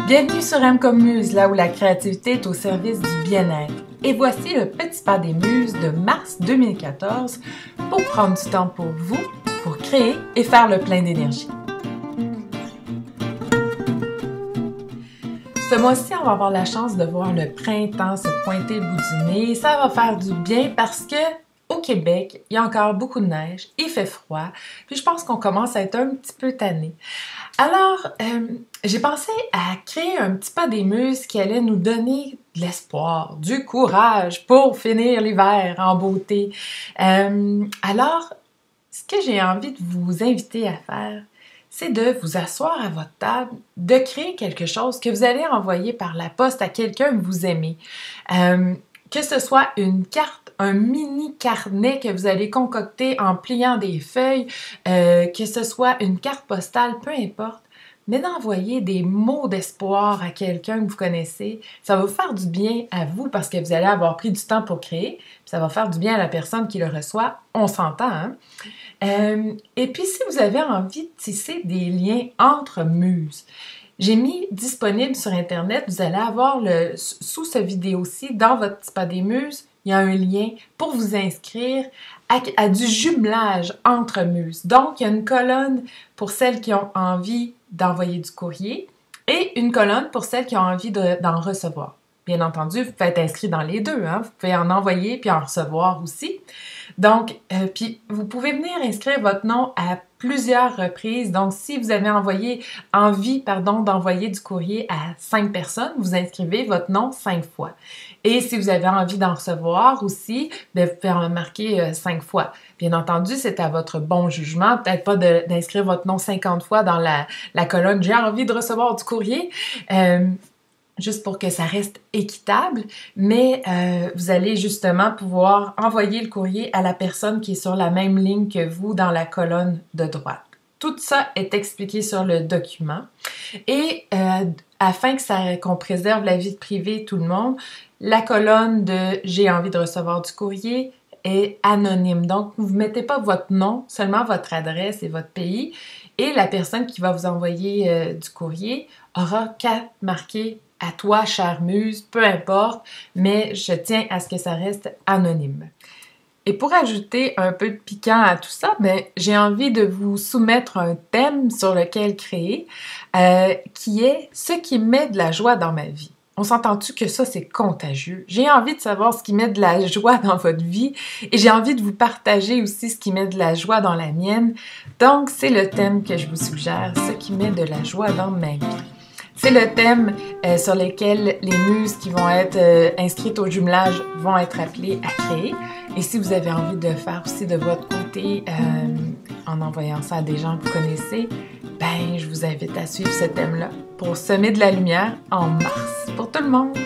Bienvenue sur M comme Muse, là où la créativité est au service du bien-être. Et voici le petit pas des muses de mars 2014 pour prendre du temps pour vous, pour créer et faire le plein d'énergie. Ce mois-ci, on va avoir la chance de voir le printemps se pointer le bout du nez. Ça va faire du bien parce que au Québec, il y a encore beaucoup de neige, il fait froid, puis je pense qu'on commence à être un petit peu tanné. Alors, j'ai pensé à créer un petit pas des muses qui allait nous donner de l'espoir, du courage pour finir l'hiver en beauté. Alors, ce que j'ai envie de vous inviter à faire, c'est de vous asseoir à votre table, de créer quelque chose que vous allez envoyer par la poste à quelqu'un que vous aimez. Que ce soit une carte, un mini carnet que vous allez concocter en pliant des feuilles, que ce soit une carte postale, peu importe, mais d'envoyer des mots d'espoir à quelqu'un que vous connaissez, ça va vous faire du bien à vous parce que vous allez avoir pris du temps pour créer, puis ça va faire du bien à la personne qui le reçoit, on s'entend, hein? Et puis si vous avez envie de tisser des liens entre muses, j'ai mis disponible sur Internet, vous allez avoir sous ce vidéo-ci, dans votre petit pas des muses, il y a un lien pour vous inscrire à du jumelage entre muses. Donc, il y a une colonne pour celles qui ont envie d'envoyer du courrier et une colonne pour celles qui ont envie d'en recevoir. Bien entendu, vous pouvez être inscrit dans les deux, hein? Vous pouvez en envoyer puis en recevoir aussi. Donc, puis vous pouvez venir inscrire votre nom à plusieurs reprises. Donc, si vous avez envie d'envoyer du courrier à 5 personnes, vous inscrivez votre nom 5 fois. Et si vous avez envie d'en recevoir aussi, bien, vous pouvez en marquer 5 fois. Bien entendu, c'est à votre bon jugement. Peut-être pas d'inscrire votre nom 50 fois dans la colonne « J'ai envie de recevoir du courrier ». Juste pour que ça reste équitable, mais vous allez justement pouvoir envoyer le courrier à la personne qui est sur la même ligne que vous dans la colonne de droite. Tout ça est expliqué sur le document. Et afin qu'on préserve la vie privée de tout le monde, la colonne de « J'ai envie de recevoir du courrier » est anonyme. Donc, vous ne mettez pas votre nom, seulement votre adresse et votre pays. Et la personne qui va vous envoyer du courrier aura qu'à marquer « À toi, chère muse », peu importe, mais je tiens à ce que ça reste anonyme. Et pour ajouter un peu de piquant à tout ça, j'ai envie de vous soumettre un thème sur lequel créer, qui est « Ce qui met de la joie dans ma vie ». On s'entend-tu que ça, c'est contagieux? J'ai envie de savoir ce qui met de la joie dans votre vie et j'ai envie de vous partager aussi ce qui met de la joie dans la mienne. Donc, c'est le thème que je vous suggère, « Ce qui met de la joie dans ma vie ». C'est le thème sur lequel les muses qui vont être inscrites au jumelage vont être appelées à créer. Et si vous avez envie de faire aussi de votre côté en envoyant ça à des gens que vous connaissez, je vous invite à suivre ce thème-là pour semer de la lumière en mars pour tout le monde.